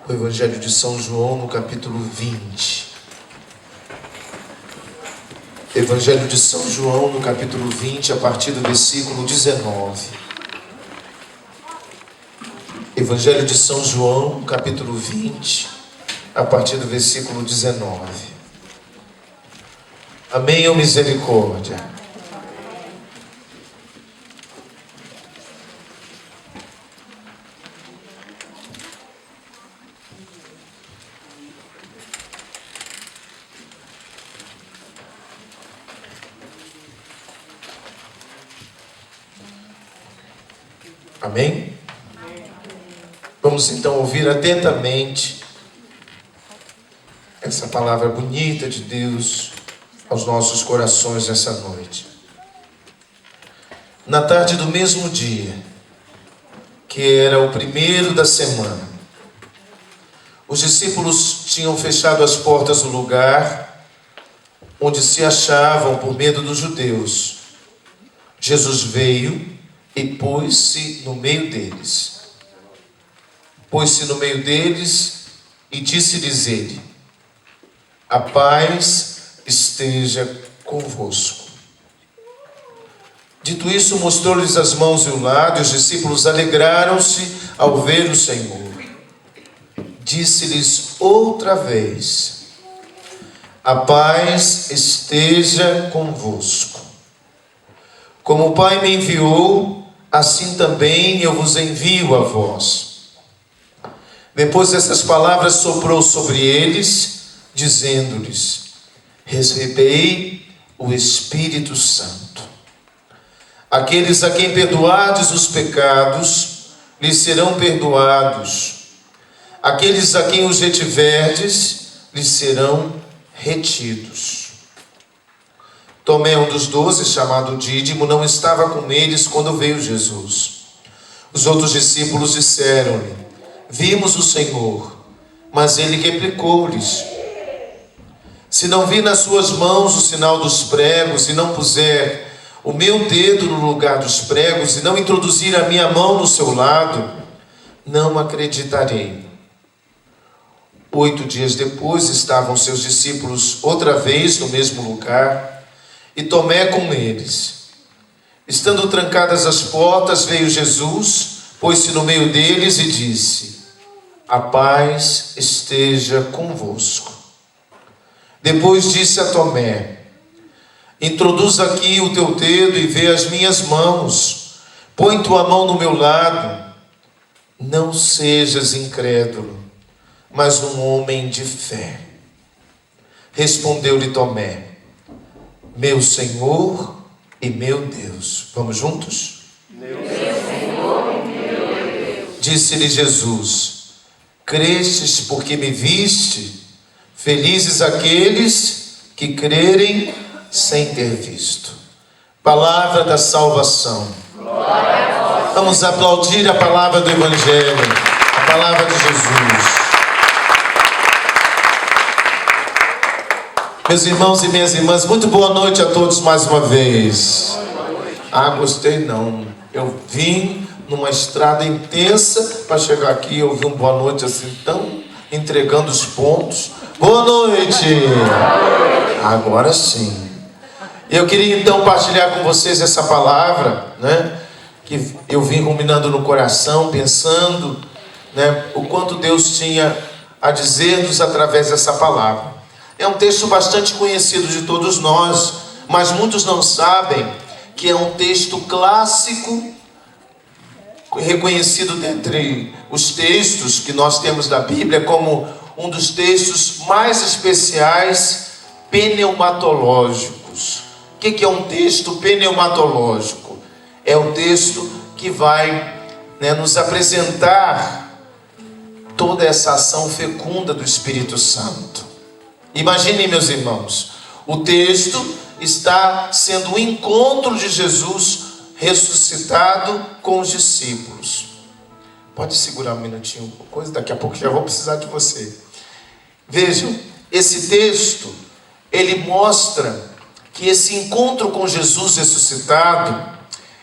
O Evangelho de São João, no capítulo 20. Evangelho de São João, no capítulo 20, a partir do versículo 19. Evangelho de São João, capítulo 20, a partir do versículo 19. Amém ou misericórdia? Amém? Vamos então ouvir atentamente essa palavra bonita de Deus aos nossos corações nessa noite. Na tarde do mesmo dia, que era o primeiro da semana, os discípulos tinham fechado as portas do lugar onde se achavam por medo dos judeus. Jesus veio e pôs-se no meio deles. Pôs-se no meio deles e disse-lhes ele: a paz esteja convosco. Dito isso, mostrou-lhes as mãos e o lado, e os discípulos alegraram-se ao ver o Senhor. Disse-lhes outra vez: a paz esteja convosco. Como o Pai me enviou, assim também eu vos envio a vós. Depois dessas palavras soprou sobre eles, dizendo-lhes: recebei o Espírito Santo. Aqueles a quem perdoardes os pecados, lhes serão perdoados. Aqueles a quem os retiverdes, lhes serão retidos. Tomé, um dos 12, chamado Dídimo, não estava com eles quando veio Jesus. Os outros discípulos disseram-lhe: vimos o Senhor. Mas ele replicou-lhes: se não vir nas suas mãos o sinal dos pregos, e não puser o meu dedo no lugar dos pregos, e não introduzir a minha mão no seu lado, não acreditarei. 8 dias depois estavam seus discípulos outra vez no mesmo lugar, e Tomé com eles. Estando trancadas as portas, veio Jesus, pôs-se no meio deles e disse: a paz esteja convosco. Depois disse a Tomé: introduz aqui o teu dedo e vê as minhas mãos. Põe tua mão no meu lado. Não sejas incrédulo, mas um homem de fé. Respondeu-lhe Tomé: meu Senhor e meu Deus. Vamos juntos? Meu Senhor e meu Deus. Disse-lhe Jesus: crestes porque me viste? Felizes aqueles que crerem sem ter visto. Palavra da salvação. Glória a vós. Vamos aplaudir a palavra do Evangelho, a palavra de Jesus. Meus irmãos e minhas irmãs, muito boa noite a todos mais uma vez. Gostei não. Eu vim numa estrada intensa para chegar aqui. Eu vi um boa noite assim, tão entregando os pontos. Boa noite! Agora sim. Eu queria então partilhar com vocês essa palavra, né? Que eu vim ruminando no coração, pensando, né? O quanto Deus tinha a dizer-nos através dessa palavra. É um texto bastante conhecido de todos nós, mas muitos não sabem que é um texto clássico, reconhecido dentre os textos que nós temos da Bíblia como um dos textos mais especiais pneumatológicos. O que é um texto pneumatológico? É um texto que vai, nos apresentar toda essa ação fecunda do Espírito Santo. Imaginem, meus irmãos, o texto está sendo o encontro de Jesus ressuscitado com os discípulos. Pode segurar um minutinho, daqui a pouco já vou precisar de você. Vejam, esse texto, ele mostra que esse encontro com Jesus ressuscitado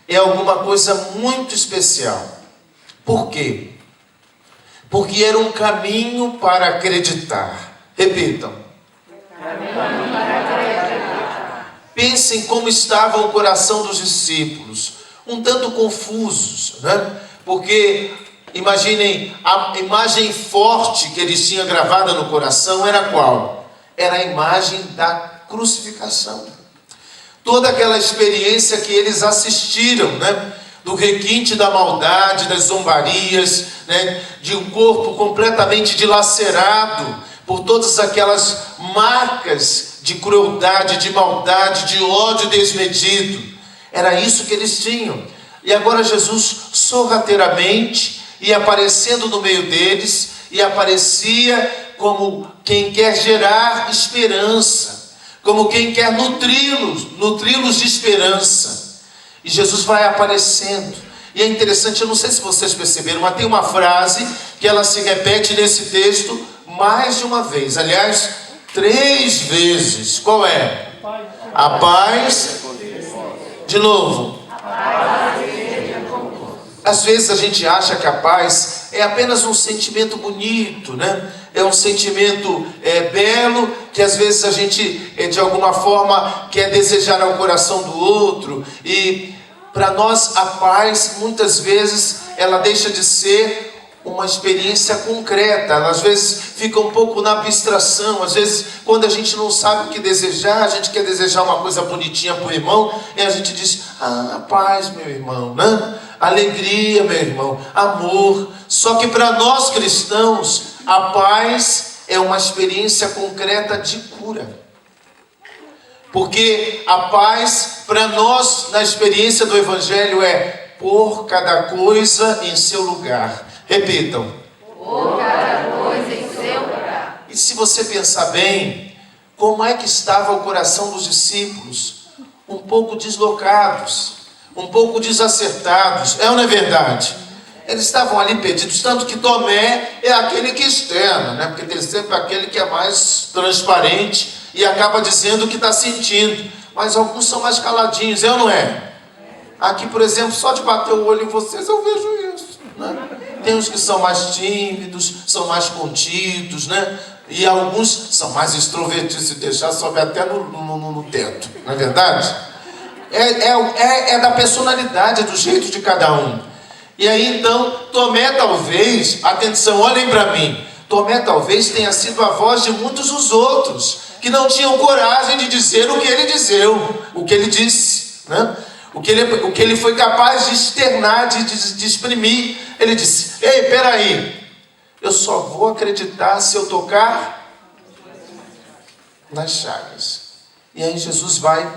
é alguma coisa muito especial. Por quê? Porque era um caminho para acreditar. Repitam. Caminho para acreditar. Pensem como estava o coração dos discípulos, um tanto confusos, né? Porque imaginem, a imagem forte que eles tinham gravada no coração era qual? Era a imagem da crucificação. Toda aquela experiência que eles assistiram, né? Do requinte da maldade, das zombarias, né? De um corpo completamente dilacerado por todas aquelas marcas de crueldade, de maldade, de ódio desmedido. Era isso que eles tinham. E agora Jesus sorrateiramente ia aparecendo no meio deles, e aparecia como quem quer gerar esperança, como quem quer nutri-los de esperança. E Jesus vai aparecendo. E é interessante, eu não sei se vocês perceberam, mas tem uma frase que ela se repete nesse texto mais de uma vez. Aliás, 3 vezes. Qual é? A paz. De novo. Às vezes a gente acha que a paz é apenas um sentimento bonito, né? É um sentimento belo, que às vezes a gente de alguma forma quer desejar ao coração do outro. E para nós a paz, muitas vezes, ela deixa de ser uma experiência concreta. Ela às vezes fica um pouco na abstração. Às vezes, quando a gente não sabe o que desejar, a gente quer desejar uma coisa bonitinha para o irmão, e a gente diz: ah, paz, meu irmão, né? Alegria, meu irmão, amor. Só que para nós cristãos, a paz é uma experiência concreta de cura. Porque a paz, para nós, na experiência do Evangelho, é pôr cada coisa em seu lugar. Repitam. Pôr cada coisa em seu lugar. E se você pensar bem, como é que estava o coração dos discípulos? Um pouco deslocados, um pouco desacertados. É ou não é verdade? Eles estavam ali perdidos, tanto que Tomé é aquele que externa, né? Porque tem sempre aquele que é mais transparente e acaba dizendo o que está sentindo. Mas alguns são mais caladinhos, é ou não é? Aqui, por exemplo, só de bater o olho em vocês eu vejo isso, né? Tem uns que são mais tímidos, são mais contidos, né? E alguns são mais extrovertidos, se deixar sobe até no teto, não é verdade? É da personalidade, é do jeito de cada um. E aí então, Tomé talvez, atenção, olhem para mim, Tomé talvez tenha sido a voz de muitos dos outros, que não tinham coragem de dizer o que ele disse, né? O que ele foi capaz de externar, de exprimir. Ele disse: ei, peraí, eu só vou acreditar se eu tocar nas chagas. E aí Jesus vai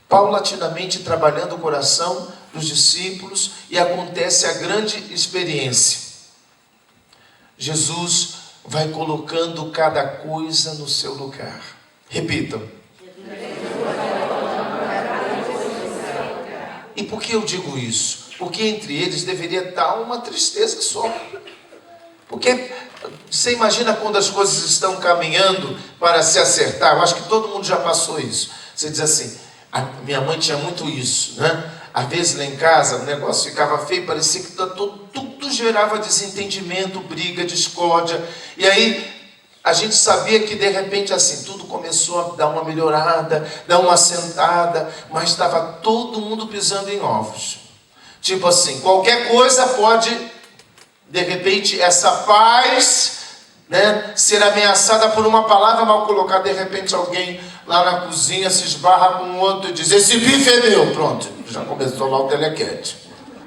paulatinamente trabalhando o coração dos discípulos, e acontece a grande experiência. Jesus vai colocando cada coisa no seu lugar. Repitam. E por que eu digo isso? Porque entre eles deveria estar uma tristeza só. Porque você imagina quando as coisas estão caminhando para se acertar. Eu acho que todo mundo já passou isso. Você diz assim: a minha mãe tinha muito isso, né? Às vezes lá em casa o negócio ficava feio, parecia que tudo gerava desentendimento, briga, discórdia. E aí a gente sabia que de repente assim, tudo começou a dar uma melhorada, dar uma assentada, mas estava todo mundo pisando em ovos. Tipo assim, qualquer coisa pode, de repente, essa paz, né, ser ameaçada por uma palavra mal colocada. De repente alguém lá na cozinha se esbarra com o outro e diz: esse bife é meu. Pronto, já começou lá o telequete,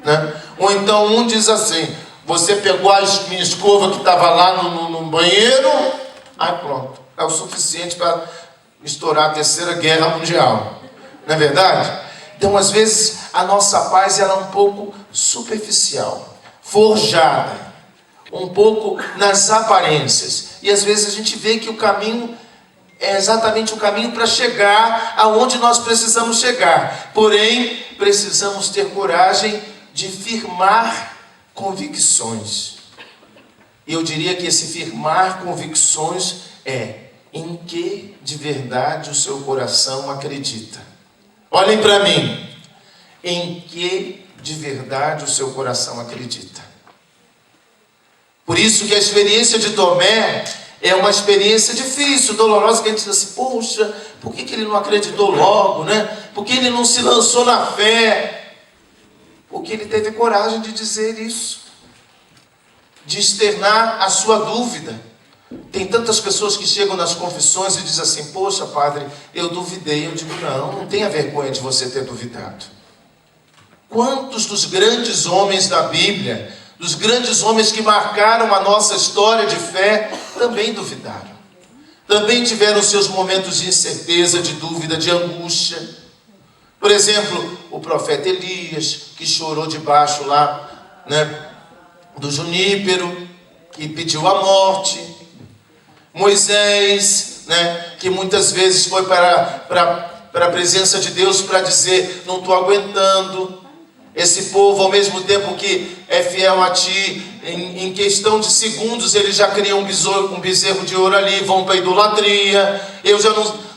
né? Ou então um diz assim: você pegou a minha escova que estava lá no banheiro. Aí pronto, é o suficiente para estourar a Terceira Guerra Mundial, não é verdade? Então às vezes a nossa paz ela é um pouco superficial, forjada, um pouco nas aparências. E às vezes a gente vê que o caminho é exatamente o caminho para chegar aonde nós precisamos chegar. Porém, precisamos ter coragem de firmar convicções. E eu diria que esse firmar convicções é em que de verdade o seu coração acredita. Olhem para mim. Em que de verdade o seu coração acredita. Por isso que a experiência de Tomé é uma experiência difícil, dolorosa, que a gente diz assim, poxa, por que ele não acreditou logo, né? Por que ele não se lançou na fé? Porque ele teve coragem de dizer isso, de externar a sua dúvida. Tem tantas pessoas que chegam nas confissões e dizem assim, poxa padre, eu duvidei. Eu digo, não tenha vergonha de você ter duvidado. Quantos dos grandes homens da Bíblia, dos grandes homens que marcaram a nossa história de fé, também duvidaram. Também tiveram seus momentos de incerteza, de dúvida, de angústia. Por exemplo, o profeta Elias, que chorou debaixo lá, né, do junípero, que pediu a morte. Moisés, né, que muitas vezes foi para a presença de Deus para dizer, não estou aguentando. Esse povo, ao mesmo tempo que é fiel a ti, em questão de segundos, eles já criam um bezerro de ouro ali, vão para a idolatria. Eu já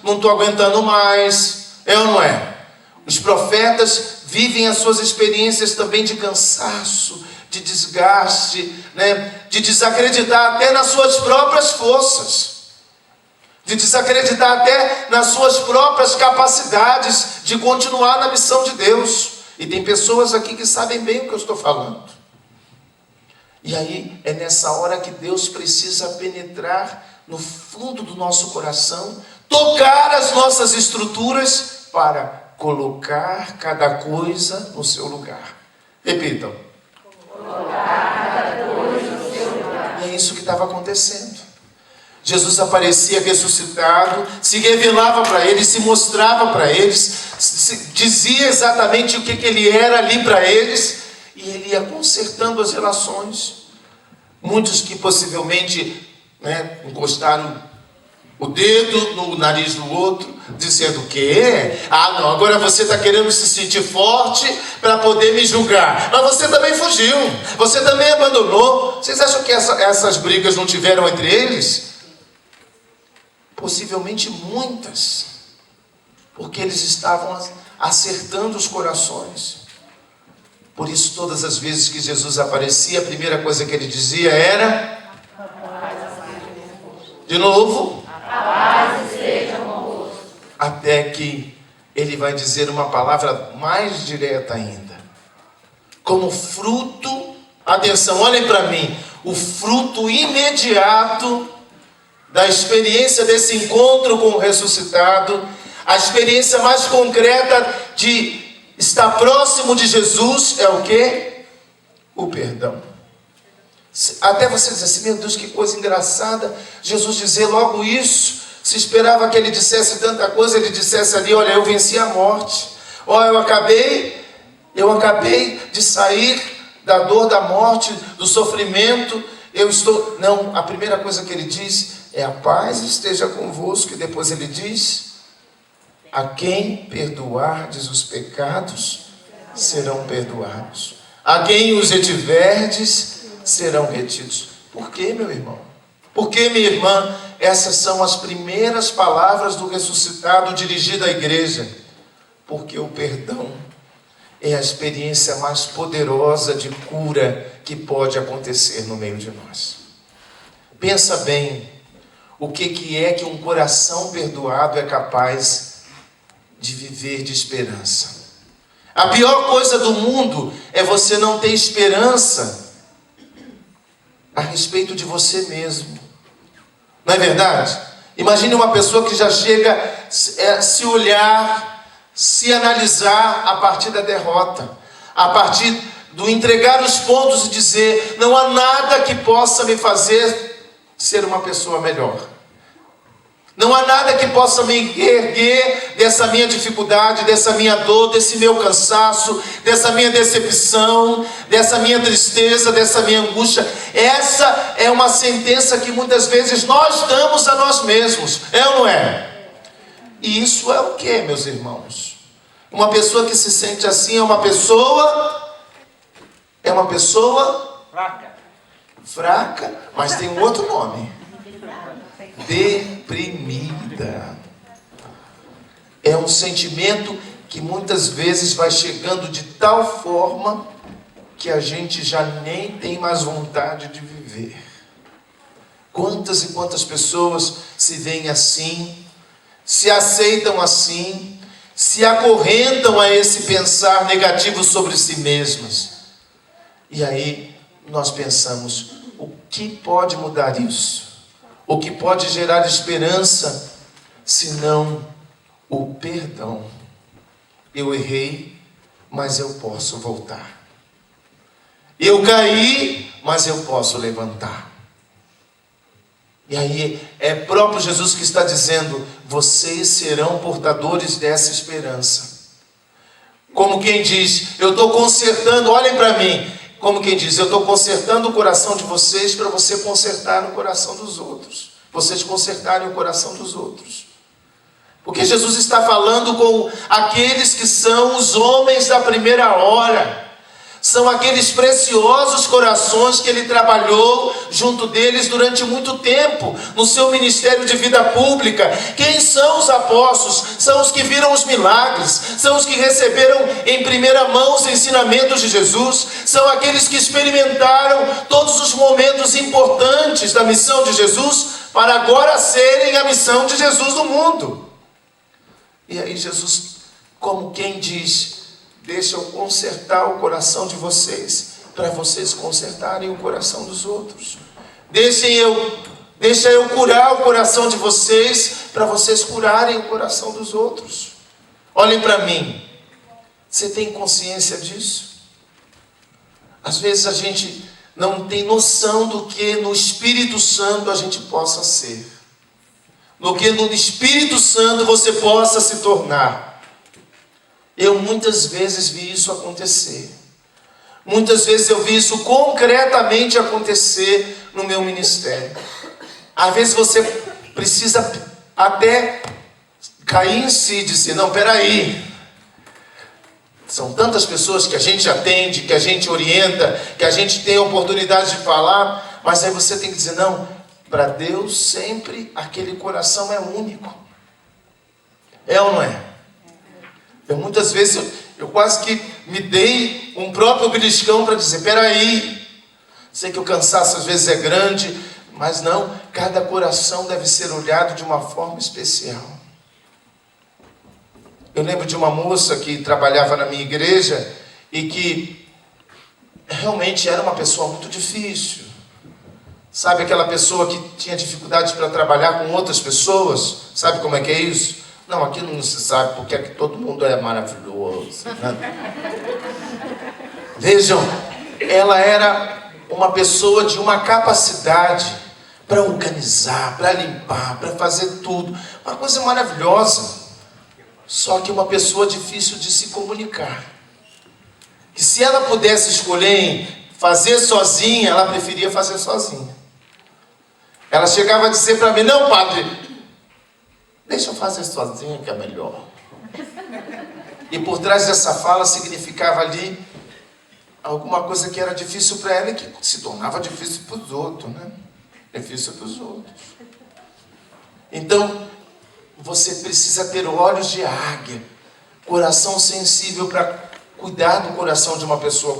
não estou aguentando mais. É ou não é? Os profetas vivem as suas experiências também de cansaço, de desgaste, né? De desacreditar até nas suas próprias forças, de desacreditar até nas suas próprias capacidades de continuar na missão de Deus. E tem pessoas aqui que sabem bem o que eu estou falando. E aí é nessa hora que Deus precisa penetrar no fundo do nosso coração, tocar as nossas estruturas para colocar cada coisa no seu lugar. Repitam. Colocar cada coisa no seu lugar. E é isso que estava acontecendo. Jesus aparecia ressuscitado, se revelava para eles, se mostrava para eles, dizia exatamente o que ele era ali para eles, e ele ia consertando as relações. Muitos que possivelmente, né, encostaram o dedo no nariz do outro, dizendo o quê? Ah não, agora você está querendo se sentir forte para poder me julgar, mas você também fugiu, você também abandonou. Vocês acham que essas brigas não tiveram entre eles? Possivelmente muitas, porque eles estavam acertando os corações. Por isso, todas as vezes que Jesus aparecia, a primeira coisa que ele dizia era: de novo, a paz esteja convosco. Até que ele vai dizer uma palavra mais direta ainda, como fruto, atenção, olhem para mim, o fruto imediato da experiência desse encontro com o ressuscitado, a experiência mais concreta de estar próximo de Jesus é o quê? O perdão. Até você dizer assim, meu Deus, que coisa engraçada, Jesus dizer logo isso. Se esperava que ele dissesse tanta coisa, ele dissesse ali, olha, eu venci a morte. Olha, eu acabei de sair da dor da morte, do sofrimento. Não, a primeira coisa que ele diz é a paz esteja convosco, e depois ele diz, a quem perdoardes os pecados, serão perdoados. A quem os retiverdes, serão retidos. Por quê, meu irmão? Por que, minha irmã? Essas são as primeiras palavras do ressuscitado dirigido à igreja. Porque o perdão é a experiência mais poderosa de cura que pode acontecer no meio de nós. Pensa bem, o que é que um coração perdoado é capaz de viver de esperança. A pior coisa do mundo é você não ter esperança a respeito de você mesmo. Não é verdade? Imagine uma pessoa que já chega a se olhar, se analisar a partir da derrota, a partir do entregar os pontos e dizer, não há nada que possa me fazer ser uma pessoa melhor. Não há nada que possa me erguer dessa minha dificuldade, dessa minha dor, desse meu cansaço, dessa minha decepção, dessa minha tristeza, dessa minha angústia. Essa é uma sentença que muitas vezes nós damos a nós mesmos, é ou não é? E isso é o que, meus irmãos? Uma pessoa que se sente assim é uma pessoa fraca, mas tem um outro nome. Deprimida. É um sentimento que muitas vezes vai chegando de tal forma que a gente já nem tem mais vontade de viver. Quantas e quantas pessoas se veem assim, se aceitam assim, se acorrentam a esse pensar negativo sobre si mesmas. E aí nós pensamos, o que pode mudar isso? O que pode gerar esperança, senão o perdão? Eu errei, mas eu posso voltar. Eu caí, mas eu posso levantar. E aí é próprio Jesus que está dizendo, vocês serão portadores dessa esperança. Como quem diz, eu estou consertando, olhem para mim. Como quem diz, eu estou consertando o coração de vocês para você consertar o coração dos outros. Vocês consertarem o coração dos outros. Porque Jesus está falando com aqueles que são os homens da primeira hora. São aqueles preciosos corações que ele trabalhou junto deles durante muito tempo, no seu ministério de vida pública. Quem são os apóstolos? São os que viram os milagres, são os que receberam em primeira mão os ensinamentos de Jesus, são aqueles que experimentaram todos os momentos importantes da missão de Jesus, para agora serem a missão de Jesus no mundo. E aí Jesus, como quem diz, deixa eu consertar o coração de vocês, para vocês consertarem o coração dos outros. Deixa eu curar o coração de vocês, para vocês curarem o coração dos outros. Olhem para mim. Você tem consciência disso? Às vezes a gente não tem noção do que no Espírito Santo a gente possa ser. No que no Espírito Santo você possa se tornar. Eu muitas vezes vi isso acontecer. Muitas vezes eu vi isso concretamente acontecer no meu ministério. Às vezes você precisa até cair em si e dizer, não, peraí. São tantas pessoas que a gente atende, que a gente orienta, que a gente tem a oportunidade de falar, mas aí você tem que dizer, não, para Deus sempre aquele coração é único. É ou não é? Eu muitas vezes, eu quase que me dei um próprio beliscão para dizer, peraí, sei que o cansaço às vezes é grande, mas não, cada coração deve ser olhado de uma forma especial. Eu lembro de uma moça que trabalhava na minha igreja e que realmente era uma pessoa muito difícil. Sabe aquela pessoa que tinha dificuldade para trabalhar com outras pessoas? Sabe como é que é isso? Não, aqui não se sabe porque aqui todo mundo é maravilhoso, né? Vejam, ela era uma pessoa de uma capacidade para organizar, para limpar, para fazer tudo. Uma coisa maravilhosa. Só que uma pessoa difícil de se comunicar. Que se ela pudesse escolher em fazer sozinha, ela preferia fazer sozinha. Ela chegava a dizer para mim, não, padre, deixa eu fazer sozinha que é melhor. E por trás dessa fala significava ali alguma coisa que era difícil para ela e que se tornava difícil para os outros, né? Difícil para os outros. Então, você precisa ter olhos de águia, coração sensível para cuidar do coração de uma pessoa.